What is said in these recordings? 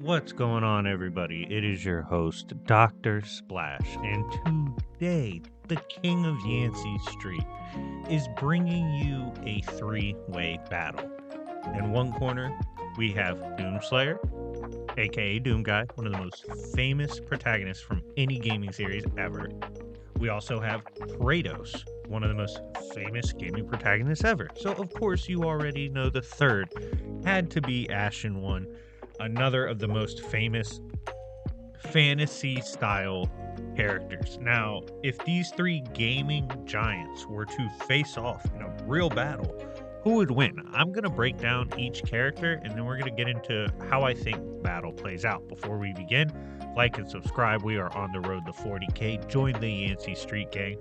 What's going on, everybody? It is your host, Dr. Splash, and today, the King of Yancey Street is bringing you a three-way battle. In one corner, we have Doomslayer, aka Doom Guy, one of the most famous protagonists from any gaming series ever. We also have Kratos, one of the most famous gaming protagonists ever. So, of course, you already know the third had to be Ashen One, another of the most famous fantasy style characters. Now, if these three gaming giants were to face off in a real battle, who would win? I'm going to break down each character and then we're going to get into how I think battle plays out. Before we begin, like and subscribe. We are on the road to 40K. Join the Yancey Street Gang.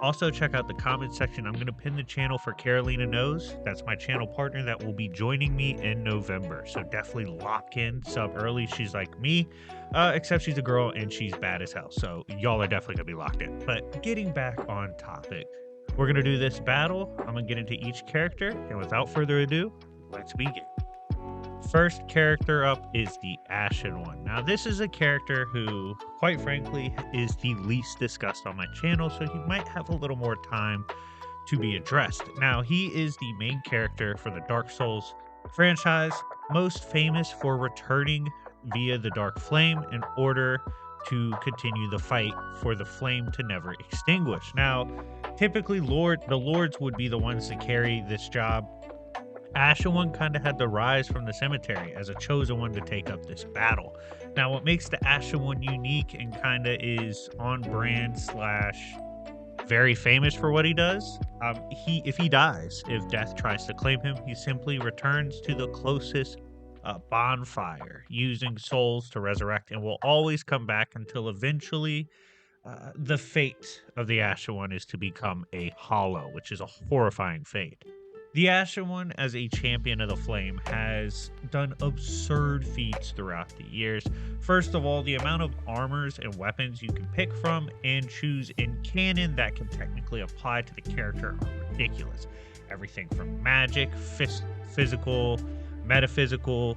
Also, check out the comment section. I'm going to pin the channel for Carolina Knows. That's my channel partner that will be joining me in November. So definitely lock in, sub early. She's like me, except she's a girl and she's bad as hell. So y'all are definitely going to be locked in. But getting back on topic, we're going to do this battle. I'm going to get into each character. And without further ado, let's begin. First character up is the Ashen One. Now, this is a character who, quite frankly, is the least discussed on my channel, so he might have a little more time to be addressed. Now, he is the main character for the Dark Souls franchise, most famous for returning via the Dark Flame in order to continue the fight for the flame to never extinguish. Now, typically, the Lords would be the ones to carry this job. Ashen One kind of had to rise from the cemetery as a chosen one to take up this battle. Now, what makes the Ashen One unique and kind of is on brand / very famous for what he does, if he dies, if death tries to claim him, he simply returns to the closest bonfire using souls to resurrect and will always come back until eventually the fate of the Ashen One is to become a hollow, which is a horrifying fate. The Ashen One, as a champion of the flame, has done absurd feats throughout the years. First of all, the amount of armors and weapons you can pick from and choose in canon that can technically apply to the character are ridiculous. Everything from magic, physical, metaphysical,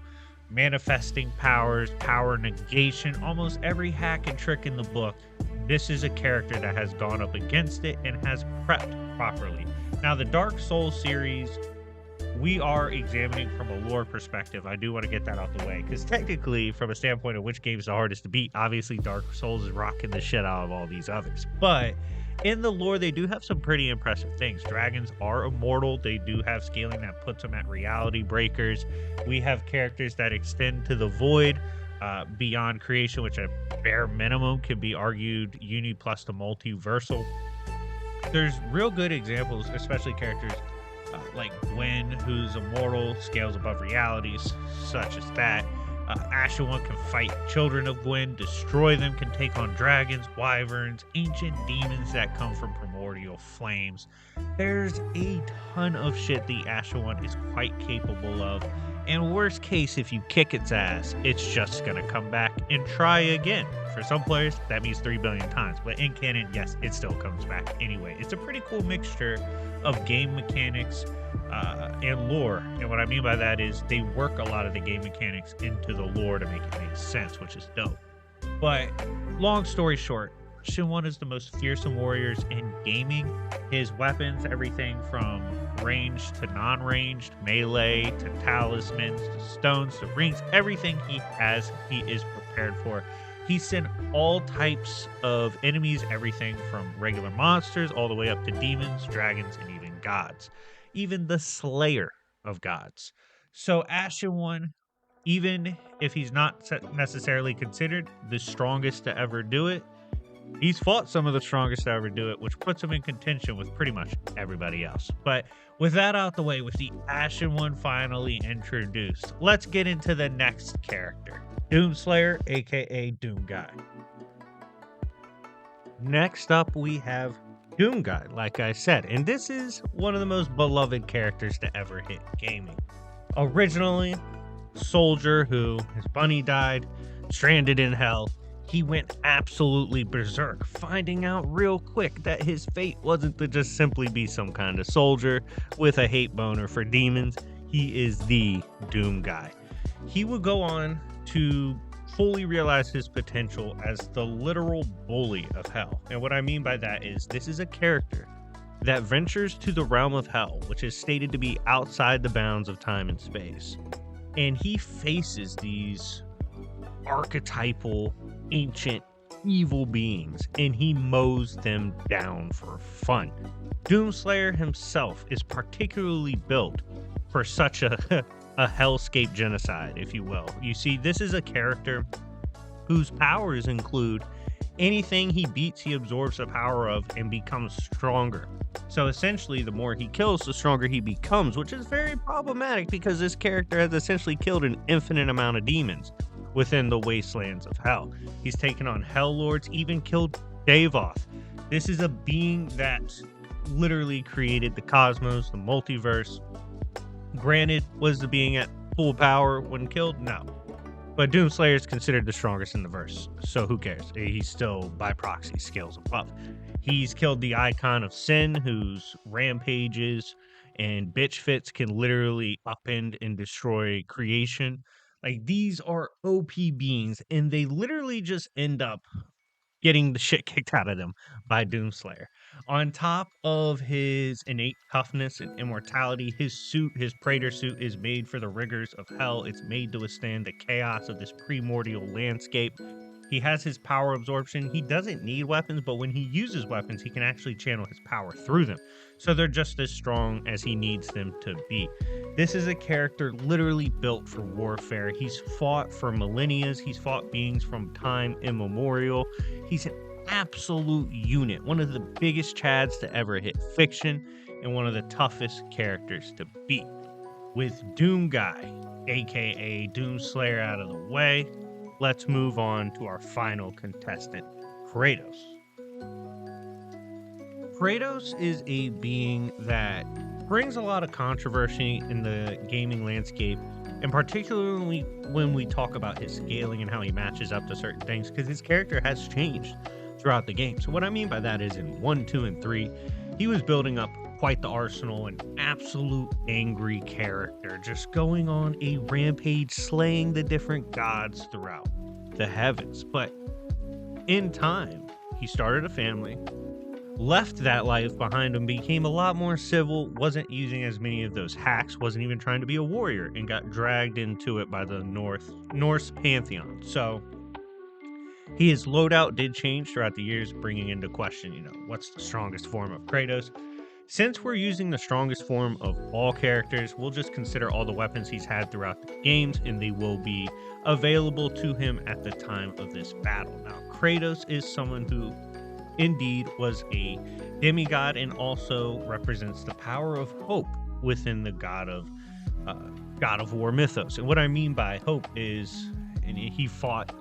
manifesting powers, power negation, almost every hack and trick in the book. This is a character that has gone up against it and has prepped properly. Now, the Dark Souls series, we are examining from a lore perspective. I do want to get that out the way, because technically, from a standpoint of which game is the hardest to beat, obviously Dark Souls is rocking the shit out of all these others. But in the lore, they do have some pretty impressive things. Dragons are immortal. They do have scaling that puts them at reality breakers. We have characters that extend to the void, beyond creation, which at bare minimum can be argued uni plus the multiversal. There's real good examples, especially characters like Gwen, who's immortal, scales above realities, such as that. Ashen One can fight children of Gwen, destroy them, can take on dragons, wyverns, ancient demons that come from primordial flames. There's a ton of shit the Ashen One is quite capable of. And worst case, if you kick its ass, it's just going to come back and try again. For some players, that means 3 billion times. But in canon, yes, it still comes back anyway. It's a pretty cool mixture of game mechanics and lore. And what I mean by that is they work a lot of the game mechanics into the lore to make it make sense, which is dope. But long story short, Ashen One is the most fearsome warriors in gaming. His weapons, everything from ranged to non-ranged, melee to talismans to stones to rings, everything he has, he is prepared for. He sent all types of enemies, everything from regular monsters all the way up to demons, dragons, and even gods. Even the slayer of gods. So Ashen One, even if he's not necessarily considered the strongest to ever do it, he's fought some of the strongest to ever do it, which puts him in contention with pretty much everybody else. But with that out the way, with the Ashen One finally introduced, let's get into the next character, Doomslayer, aka Doom Guy. Next up, we have Doom Guy, like I said, and this is one of the most beloved characters to ever hit gaming. Originally, soldier who his bunny died, stranded in hell. He went absolutely berserk, finding out real quick that his fate wasn't to just simply be some kind of soldier with a hate boner for demons. He is the Doom Guy. He would go on to fully realize his potential as the literal bully of hell. And what I mean by that is this is a character that ventures to the realm of hell, which is stated to be outside the bounds of time and space. And he faces these archetypal, ancient, evil beings, and he mows them down for fun. Doomslayer himself is particularly built for such a hellscape genocide, if you will. You see, this is a character whose powers include anything he beats, he absorbs the power of and becomes stronger. So essentially, the more he kills, the stronger he becomes, which is very problematic because this character has essentially killed an infinite amount of demons within the wastelands of hell. He's taken on hell lords, even killed Davoth. This is a being that literally created the cosmos, the multiverse. Granted, was the being at full power when killed? No. But Doomslayer is considered the strongest in the verse, so who cares? He's still, by proxy, scales above. He's killed the icon of sin, whose rampages and bitch fits can literally upend and destroy creation. Like, these are OP beings, and they literally just end up getting the shit kicked out of them by Doomslayer. On top of his innate toughness and immortality, his Praetor suit is made for the rigors of hell. It's made to withstand the chaos of this primordial landscape. He has his power absorption. He doesn't need weapons, but when he uses weapons, he can actually channel his power through them. So they're just as strong as he needs them to be. This is a character literally built for warfare. He's fought for millennia. He's fought beings from time immemorial. He's an absolute unit, one of the biggest chads to ever hit fiction, and one of the toughest characters to beat. With Doom Guy, aka Doomslayer, out of the way, let's move on to our final contestant, Kratos. Kratos is a being that brings a lot of controversy in the gaming landscape, and particularly when we talk about his scaling and how he matches up to certain things, because his character has changed throughout the game. So what I mean by that is in 1, 2, and 3, he was building up quite the arsenal, an absolute angry character, just going on a rampage, slaying the different gods throughout the heavens. But in time, he started a family, left that life behind him, became a lot more civil, wasn't using as many of those hacks, wasn't even trying to be a warrior, and got dragged into it by the Norse pantheon. So his loadout did change throughout the years, bringing into question, what's the strongest form of Kratos? Since we're using the strongest form of all characters, we'll just consider all the weapons he's had throughout the games, and they will be available to him at the time of this battle. Now, Kratos is someone who indeed was a demigod and also represents the power of hope within the God of War mythos. And what I mean by hope is, and he fought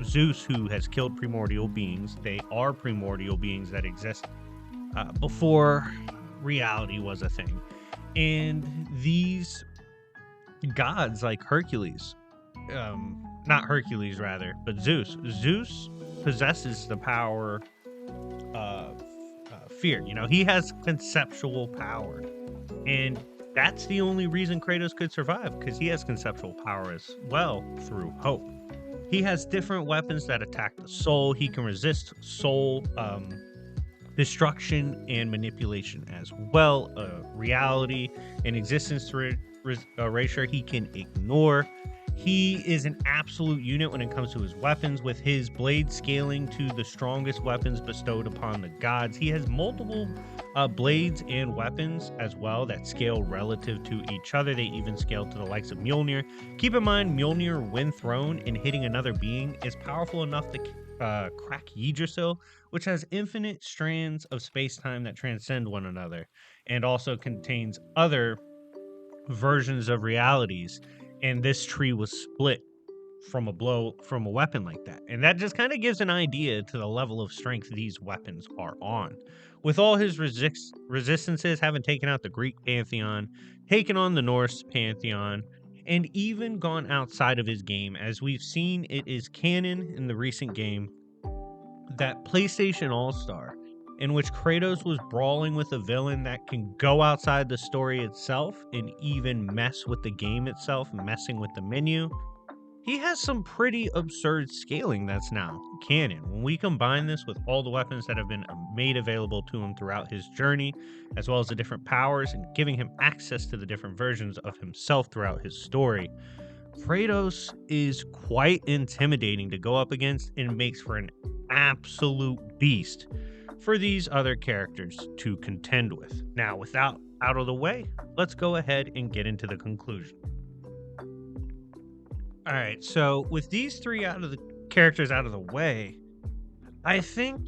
Zeus, who has killed primordial beings. They are primordial beings that exist before reality was a thing. And these gods like Hercules, not Hercules rather, but Zeus possesses the power of fear. He has conceptual power, and that's the only reason Kratos could survive, because he has conceptual power as well through hope. He has different weapons that attack the soul. He can resist soul destruction and manipulation as well. Reality and existence erasure he can ignore. He is an absolute unit when it comes to his weapons, with his blade scaling to the strongest weapons bestowed upon the gods. He has multiple blades and weapons as well that scale relative to each other. They even scale to the likes of Mjolnir. Keep in mind, Mjolnir, when thrown and hitting another being, is powerful enough to crack Yggdrasil, which has infinite strands of space-time that transcend one another, and also contains other versions of realities. And this tree was split from a weapon like that. And that just kind of gives an idea to the level of strength these weapons are on. With all his resistances, having taken out the Greek pantheon, taken on the Norse pantheon, and even gone outside of his game, as we've seen, it is canon in the recent game that PlayStation All-Star, in which Kratos was brawling with a villain that can go outside the story itself and even mess with the game itself, messing with the menu. he has some pretty absurd scaling that's now canon. When we combine this with all the weapons that have been made available to him throughout his journey, as well as the different powers and giving him access to the different versions of himself throughout his story, Kratos is quite intimidating to go up against and makes for an absolute beast for these other characters to contend with. Now, without out of the way, let's go ahead and get into the conclusion. All right, so with these three out of the characters out of the way, I think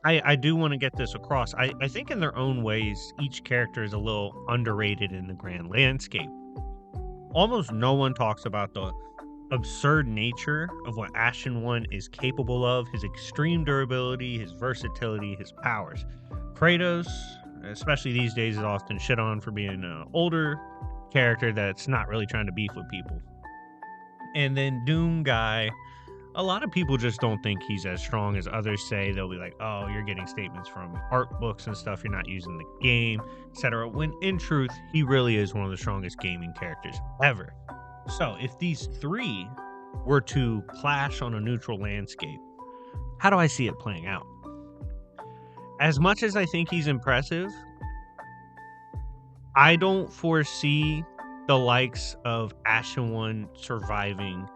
I do want to get this across. I think in their own ways, each character is a little underrated in the grand landscape. Almost no one talks about the absurd nature of what Ashen One is capable of, his extreme durability, his versatility, his powers. Kratos, especially these days, is often shit on for being an older character that's not really trying to beef with people. And then Doom guy, a lot of people just don't think he's as strong as others say. They'll be like, oh, you're getting statements from art books and stuff, you're not using the game, etc. When in truth, he really is one of the strongest gaming characters ever. So if these three were to clash on a neutral landscape, how do I see it playing out? As much as I think he's impressive, I don't foresee the likes of Ashen One surviving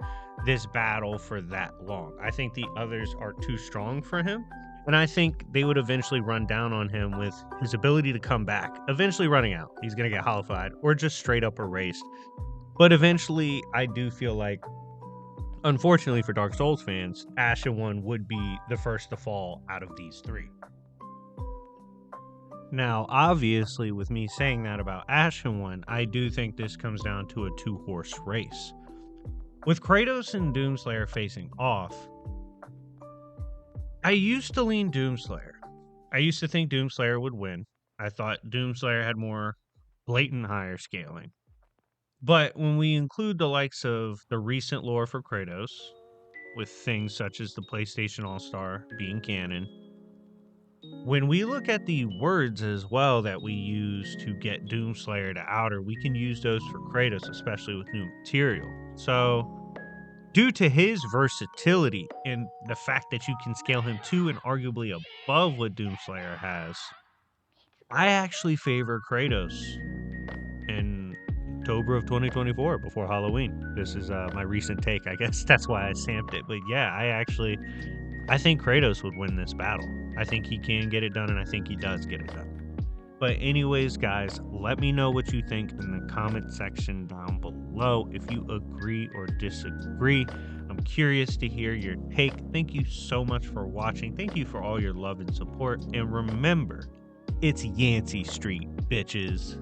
this battle for that long. I think the others are too strong for him, and I think they would eventually run down on him with his ability to come back, eventually running out. He's going to get hollowified or just straight up erased. But eventually, I do feel like, unfortunately for Dark Souls fans, Ashen One would be the first to fall out of these three. Now, obviously, with me saying that about Ashen One, I do think this comes down to a two-horse race. With Kratos and Doomslayer facing off, I used to lean Doomslayer. I used to think Doomslayer would win. I thought Doomslayer had more blatant higher scaling. But when we include the likes of the recent lore for Kratos, with things such as the PlayStation All-Star being canon, when we look at the words as well that we use to get Doomslayer to outer, we can use those for Kratos, especially with new material. So, due to his versatility and the fact that you can scale him to and arguably above what Doomslayer has, I actually favor Kratos in October of 2024 before Halloween. This is my recent take. I guess that's why I stamped it. But yeah, I think Kratos would win this battle. I think he can get it done, and I think he does get it done. But anyways, guys, let me know what you think in the comment section down below. If you agree or disagree, I'm curious to hear your take. Thank you so much for watching. Thank you for all your love and support. And remember, it's Yancey Street, bitches.